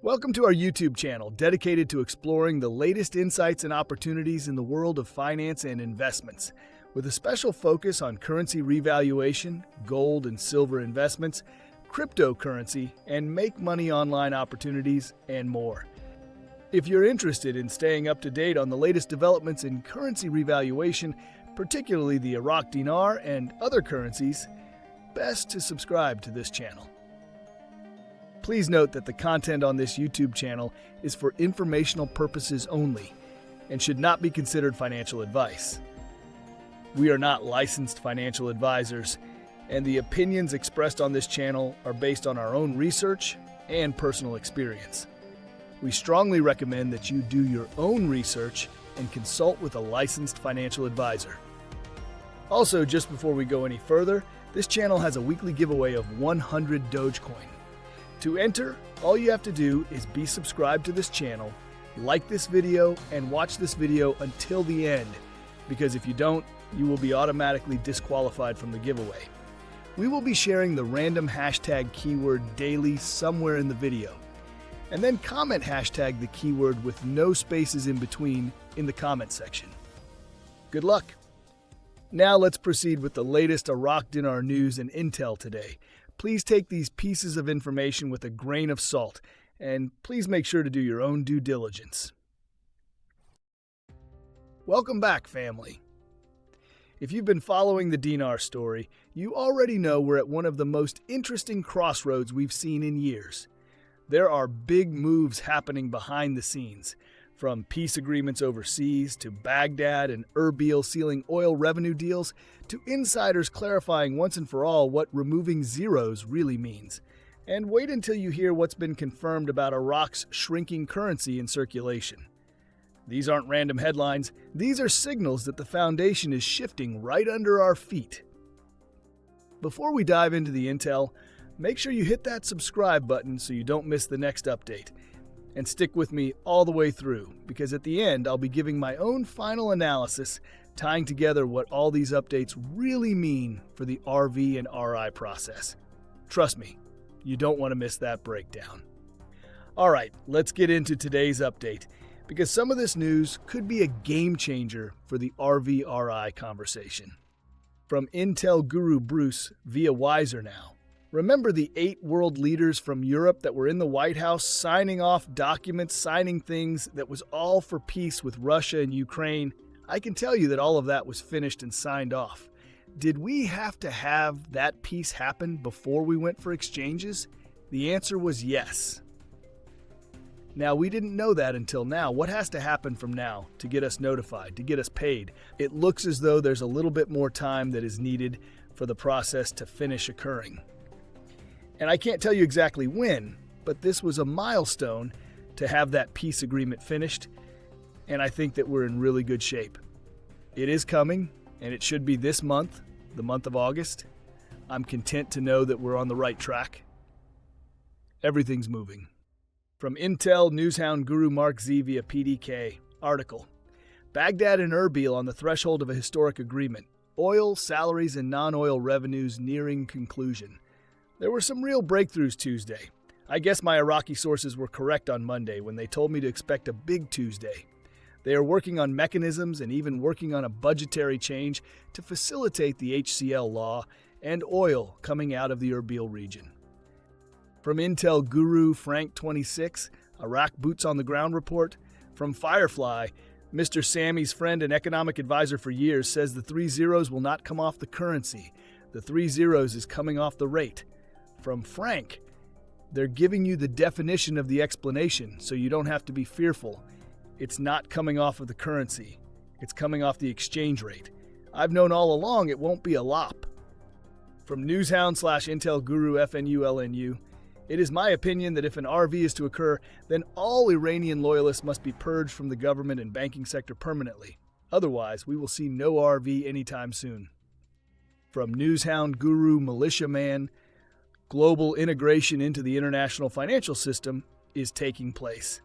Welcome to our YouTube channel dedicated to exploring the latest insights and opportunities in the world of finance and investments, with a special focus on currency revaluation, gold and silver investments, cryptocurrency, and make money online opportunities, and more. If you're interested in staying up to date on the latest developments in currency revaluation, particularly the Iraqi dinar and other currencies, best to subscribe to this channel. Please note that the content on this YouTube channel is for informational purposes only and should not be considered financial advice. We are not licensed financial advisors, and the opinions expressed on this channel are based on our own research and personal experience. We strongly recommend that you do your own research and consult with a licensed financial advisor. Also, just before we go any further, this channel has a weekly giveaway of 100 Dogecoin. To enter, all you have to do is be subscribed to this channel, like this video, and watch this video until the end, because if you don't, you will be automatically disqualified from the giveaway. We will be sharing the random hashtag keyword daily somewhere in the video, and then comment hashtag the keyword with no spaces in between in the comment section. Good luck! Now let's proceed with the latest iraqidinar news and intel today. Please take these pieces of information with a grain of salt, and please make sure to do your own due diligence. Welcome back, family. If you've been following the Dinar story, you already know we're at one of the most interesting crossroads we've seen in years. There are big moves happening behind the scenes, from peace agreements overseas to Baghdad and Erbil sealing oil revenue deals to insiders clarifying once and for all what removing zeros really means. And wait until you hear what's been confirmed about Iraq's shrinking currency in circulation. These aren't random headlines, these are signals that the foundation is shifting right under our feet. Before we dive into the intel, make sure you hit that subscribe button so you don't miss the next update. And stick with me all the way through, because at the end I'll be giving my own final analysis, tying together what all these updates really mean for the RV and RI process. Trust me, you don't want to miss that breakdown. Alright, let's get into today's update, because some of this news could be a game changer for the RV-RI conversation. From Intel Guru Bruce via Wiser Now. Remember the 8 world leaders from Europe that were in the White House signing off documents, signing things that was all for peace with Russia and Ukraine? I can tell you that all of that was finished and signed off. Did we have to have that peace happen before we went for exchanges? The answer was yes. Now, we didn't know that until now. What has to happen from now to get us notified, to get us paid? It looks as though there's a little bit more time that is needed for the process to finish occurring. And I can't tell you exactly when, but this was a milestone to have that peace agreement finished, and I think that we're in really good shape. It is coming, and it should be this month, the month of August. I'm content to know that we're on the right track. Everything's moving. From Intel Newshound Guru MarkZ via PDK, article. Baghdad and Erbil on the threshold of a historic agreement. Oil, salaries, and non-oil revenues nearing conclusion. There were some real breakthroughs Tuesday. I guess my Iraqi sources were correct on Monday when they told me to expect a big Tuesday. They are working on mechanisms and even working on a budgetary change to facilitate the HCL law and oil coming out of the Erbil region. From Intel Guru Frank 26, Iraq Boots on the Ground report. From Firefly, Mr. Sammy's friend and economic advisor for years says the 3 zeros will not come off the currency. The 3 zeros is coming off the rate. From Frank, they're giving you the definition of the explanation so you don't have to be fearful. It's not coming off of the currency. It's coming off the exchange rate. I've known all along it won't be a lop. From Newshound/Intel Guru FNULNU, it is my opinion that if an RV is to occur, then all Iranian loyalists must be purged from the government and banking sector permanently. Otherwise, we will see no RV anytime soon. From Newshound Guru Militia Man, global integration into the international financial system is taking place.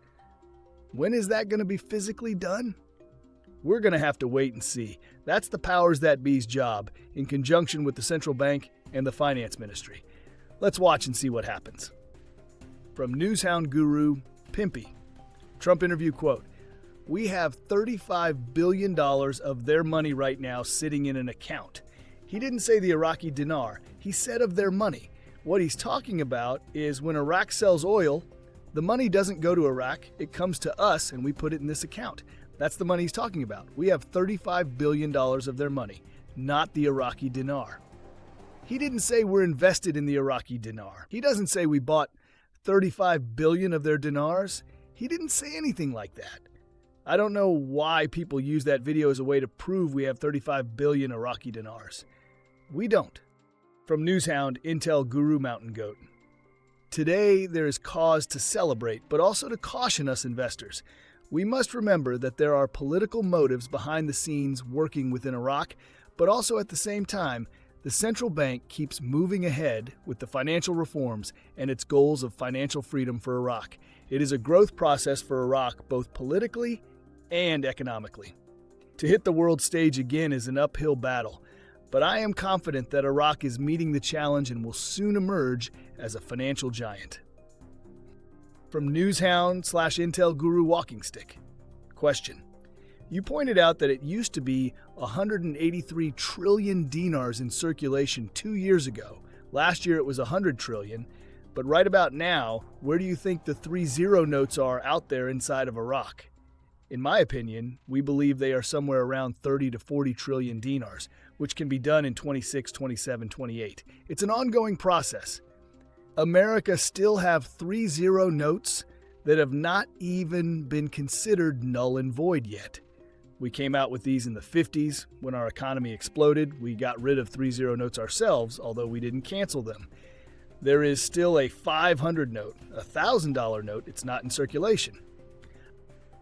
When is that going to be physically done? We're going to have to wait and see. That's the powers that be's job, in conjunction with the central bank and the finance ministry. Let's watch and see what happens. From newshound guru Pimpy. Trump interview quote, "We have $35 billion of their money right now sitting in an account." He didn't say the Iraqi dinar. He said of their money. What he's talking about is when Iraq sells oil, the money doesn't go to Iraq. It comes to us and we put it in this account. That's the money he's talking about. We have $35 billion of their money, not the Iraqi dinar. He didn't say we're invested in the Iraqi dinar. He doesn't say we bought 35 billion of their dinars. He didn't say anything like that. I don't know why people use that video as a way to prove we have 35 billion Iraqi dinars. We don't. From newshound Intel Guru Mountain Goat. Today, there is cause to celebrate, but also to caution us investors. We must remember that there are political motives behind the scenes working within Iraq, but also at the same time, the central bank keeps moving ahead with the financial reforms and its goals of financial freedom for Iraq. It is a growth process for Iraq, both politically and economically. To hit the world stage again is an uphill battle, but I am confident that Iraq is meeting the challenge and will soon emerge as a financial giant. From newshound/Intel Guru Walkingstick. Question. You pointed out that it used to be 183 trillion dinars in circulation 2 years ago. Last year it was 100 trillion. But right about now, where do you think the 3-0 notes are out there inside of Iraq? In my opinion, we believe they are somewhere around 30 to 40 trillion dinars, which can be done in 26, 27, 28. It's an ongoing process. America still have 3-0 notes that have not even been considered null and void yet. We came out with these in the 50s. When our economy exploded, we got rid of 3-0 notes ourselves, although we didn't cancel them. There is still a 500 note, a $1,000 note. It's not in circulation.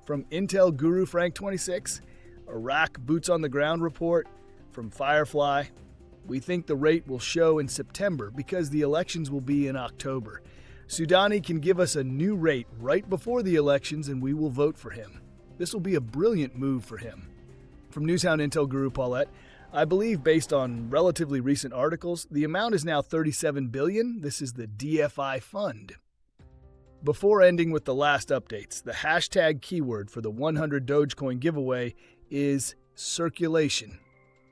From Intel Guru Frank 26, Iraq Boots on the Ground report from Firefly. We think the rate will show in September because the elections will be in October. Soudani can give us a new rate right before the elections and we will vote for him. This will be a brilliant move for him. From newshound Intel Guru Paulette, I believe based on relatively recent articles, the amount is now $37 billion. This is the DFI fund. Before ending with the last updates, the hashtag keyword for the 100 Dogecoin giveaway is circulation.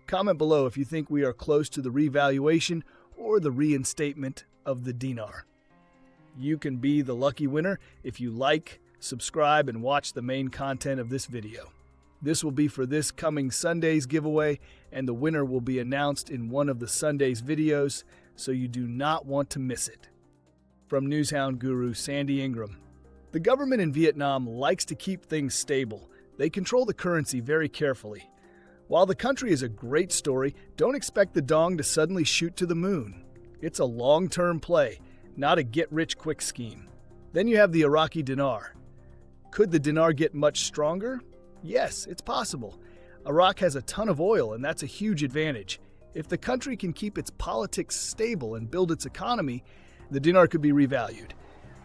Comment below if you think we are close to the revaluation or the reinstatement of the dinar. You can be the lucky winner if you like, subscribe, and watch the main content of this video. This will be for this coming Sunday's giveaway, and the winner will be announced in one of the Sunday's videos, so you do not want to miss it. From newshound guru Sandy Ingram. The government in Vietnam likes to keep things stable. They control the currency very carefully. While the country is a great story, don't expect the dong to suddenly shoot to the moon. It's a long-term play, not a get-rich-quick scheme. Then you have the Iraqi dinar. Could the dinar get much stronger? Yes, it's possible. Iraq has a ton of oil, and that's a huge advantage. If the country can keep its politics stable and build its economy, the dinar could be revalued.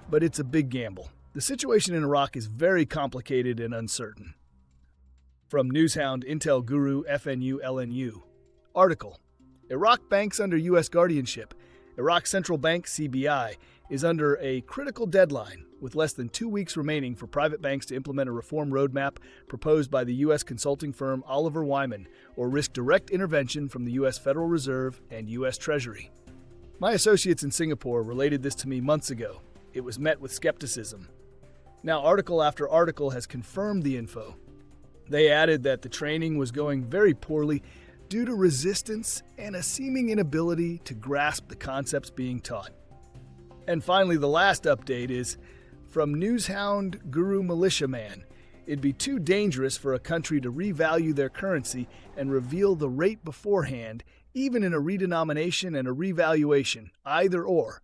But it's a big gamble. The situation in Iraq is very complicated and uncertain. From newshound Intel Guru FNU LNU. Article. Iraq banks under U.S. guardianship. Iraq Central Bank, CBI, is under a critical deadline, with less than 2 weeks remaining for private banks to implement a reform roadmap proposed by the U.S. consulting firm Oliver Wyman, or risk direct intervention from the U.S. Federal Reserve and U.S. Treasury. My associates in Singapore related this to me months ago. It was met with skepticism. Now, article after article has confirmed the info. They added that the training was going very poorly due to resistance and a seeming inability to grasp the concepts being taught. And finally, the last update is from newshound guru Militia Man. It'd be too dangerous for a country to revalue their currency and reveal the rate beforehand, even in a redenomination and a revaluation, either or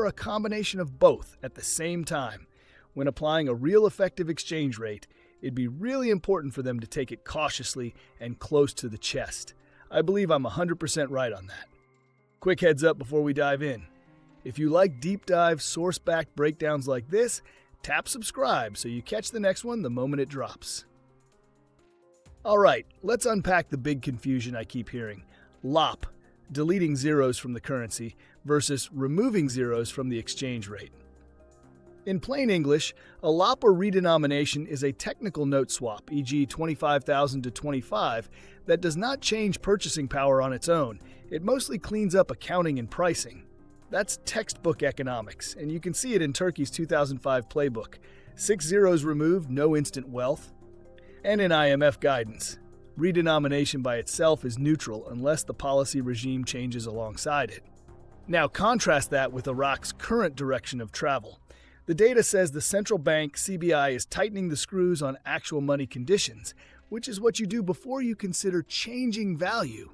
a combination of both at the same time. When applying a real effective exchange rate, it'd be really important for them to take it cautiously and close to the chest. I believe I'm 100% right on that. Quick heads up before we dive in. If you like deep dive, source-backed breakdowns like this, tap subscribe so you catch the next one the moment it drops. All right, let's unpack the big confusion I keep hearing. LOP, deleting zeros from the currency, versus removing zeros from the exchange rate. In plain English, a LOP or redenomination is a technical note swap, e.g. 25,000 to 25, that does not change purchasing power on its own. It mostly cleans up accounting and pricing. That's textbook economics, and you can see it in Turkey's 2005 playbook. 6 zeros removed, no instant wealth. And in IMF guidance, redenomination by itself is neutral unless the policy regime changes alongside it. Now contrast that with Iraq's current direction of travel. The data says the central bank, CBI, is tightening the screws on actual money conditions, which is what you do before you consider changing value,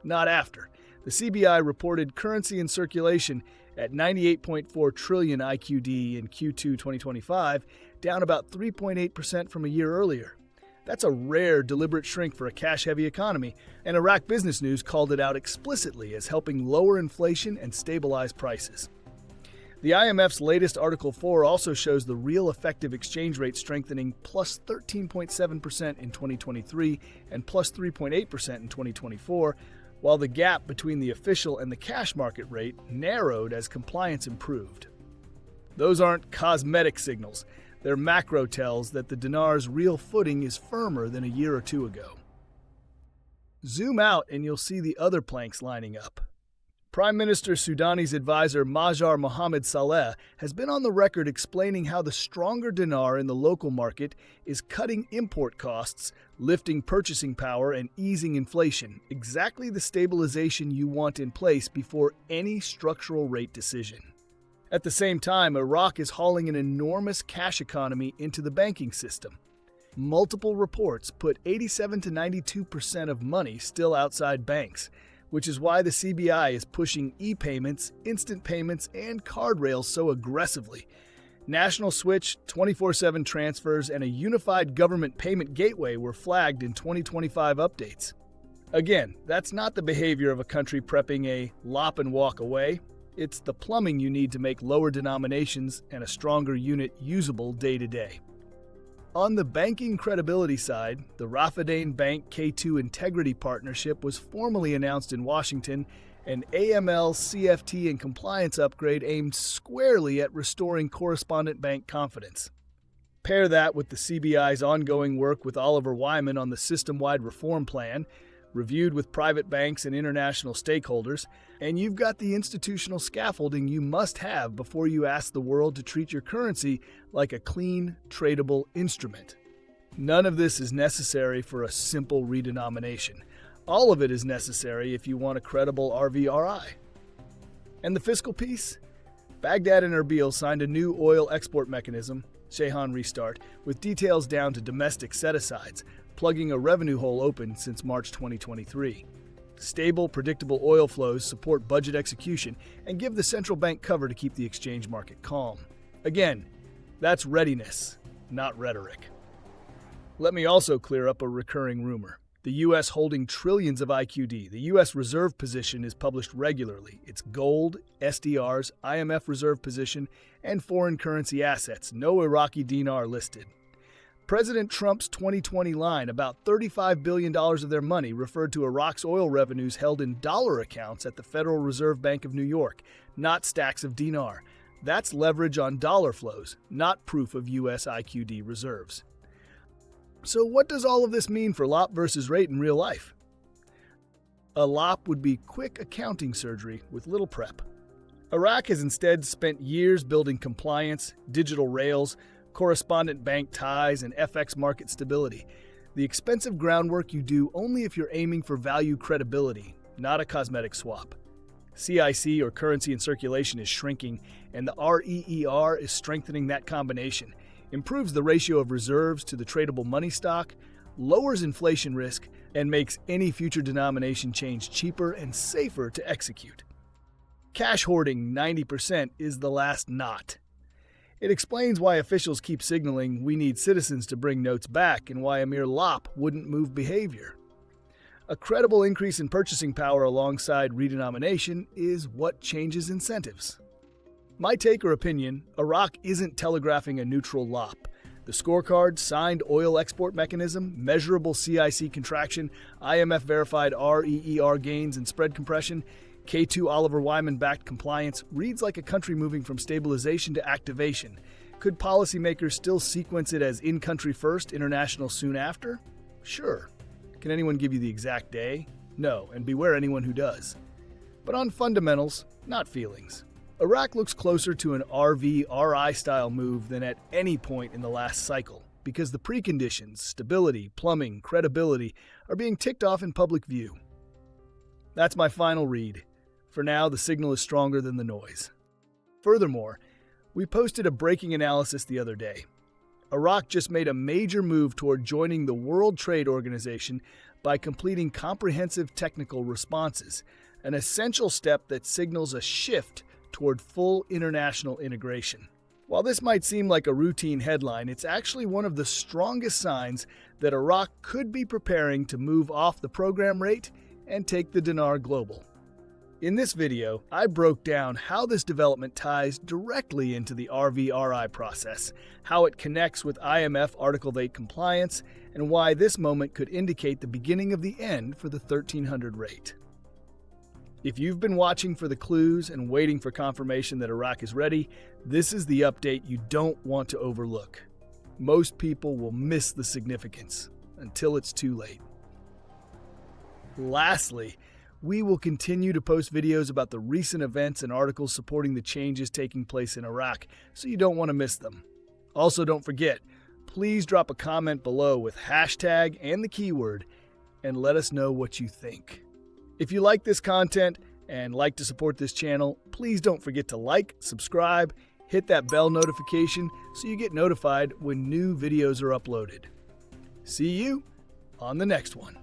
not after. The CBI reported currency in circulation at 98.4 trillion IQD in Q2 2025, down about 3.8% from a year earlier. That's a rare, deliberate shrink for a cash-heavy economy, and Iraq Business News called it out explicitly as helping lower inflation and stabilize prices. The IMF's latest Article 4 also shows the real effective exchange rate strengthening plus 13.7% in 2023 and plus 3.8% in 2024, while the gap between the official and the cash market rate narrowed as compliance improved. Those aren't cosmetic signals. They're macro tells that the dinar's real footing is firmer than a year or two ago. Zoom out and you'll see the other planks lining up. Prime Minister Sudani's advisor Majar Mohamed Saleh has been on the record explaining how the stronger dinar in the local market is cutting import costs, lifting purchasing power, and easing inflation, exactly the stabilization you want in place before any structural rate decision. At the same time, Iraq is hauling an enormous cash economy into the banking system. Multiple reports put 87 to 92% of money still outside banks, which is why the CBI is pushing e-payments, instant payments, and card rails so aggressively. National Switch, 24/7 transfers, and a unified government payment gateway were flagged in 2025 updates. Again, that's not the behavior of a country prepping a lop and walk away. It's the plumbing you need to make lower denominations and a stronger unit usable day to day. On the banking credibility side, the Rafadain Bank K2 Integrity Partnership was formally announced in Washington, an AML, CFT, and compliance upgrade aimed squarely at restoring correspondent bank confidence. Pair that with the CBI's ongoing work with Oliver Wyman on the system-wide reform plan, reviewed with private banks and international stakeholders, and you've got the institutional scaffolding you must have before you ask the world to treat your currency like a clean, tradable instrument. None of this is necessary for a simple redenomination. All of it is necessary if you want a credible RVRI. And the fiscal piece? Baghdad and Erbil signed a new oil export mechanism, Shehan Restart, with details down to domestic set-asides, plugging a revenue hole open since March 2023. Stable, predictable oil flows support budget execution and give the central bank cover to keep the exchange market calm. Again, that's readiness, not rhetoric. Let me also clear up a recurring rumor. The U.S. holding trillions of IQD, the U.S. reserve position is published regularly. It's gold, SDRs, IMF reserve position, and foreign currency assets, no Iraqi dinar listed. President Trump's 2020 line, about $35 billion of their money, referred to Iraq's oil revenues held in dollar accounts at the Federal Reserve Bank of New York, not stacks of dinar. That's leverage on dollar flows, not proof of U.S. IQD reserves. So what does all of this mean for LOP versus rate in real life? A LOP would be quick accounting surgery with little prep. Iraq has instead spent years building compliance, digital rails, correspondent bank ties, and FX market stability. The expensive groundwork you do only if you're aiming for value credibility, not a cosmetic swap. CIC, or currency in circulation, is shrinking, and the REER is strengthening that combination, improves the ratio of reserves to the tradable money stock, lowers inflation risk, and makes any future denomination change cheaper and safer to execute. Cash hoarding 90% is the last knot. It explains why officials keep signaling we need citizens to bring notes back and why a mere LOP wouldn't move behavior. A credible increase in purchasing power alongside redenomination is what changes incentives. My take or opinion, Iraq isn't telegraphing a neutral LOP. The scorecard, signed oil export mechanism, measurable CIC contraction, IMF-verified REER gains and spread compression, K2 Oliver Wyman-backed compliance reads like a country moving from stabilization to activation, Could policymakers still sequence it as in-country first, international soon after? Sure. Can anyone give you the exact day? No, and beware anyone who does. But on fundamentals, not feelings. Iraq looks closer to an RV-RI style move than at any point in the last cycle, because the preconditions, stability, plumbing, credibility, are being ticked off in public view. That's my final read. For now, the signal is stronger than the noise. Furthermore, we posted a breaking analysis the other day. Iraq just made a major move toward joining the World Trade Organization by completing comprehensive technical responses, an essential step that signals a shift toward full international integration. While this might seem like a routine headline, it's actually one of the strongest signs that Iraq could be preparing to move off the program rate and take the dinar global. In this video, I broke down how this development ties directly into the RV-RI process, how it connects with IMF Article 8 compliance, and why this moment could indicate the beginning of the end for the 1300 rate. If you've been watching for the clues and waiting for confirmation that Iraq is ready, this is the update you don't want to overlook. Most people will miss the significance until it's too late. Lastly, we will continue to post videos about the recent events and articles supporting the changes taking place in Iraq, so you don't want to miss them. Also, don't forget, please drop a comment below with hashtag and the keyword and let us know what you think. If you like this content and like to support this channel, please don't forget to like, subscribe, hit that bell notification so you get notified when new videos are uploaded. See you on the next one.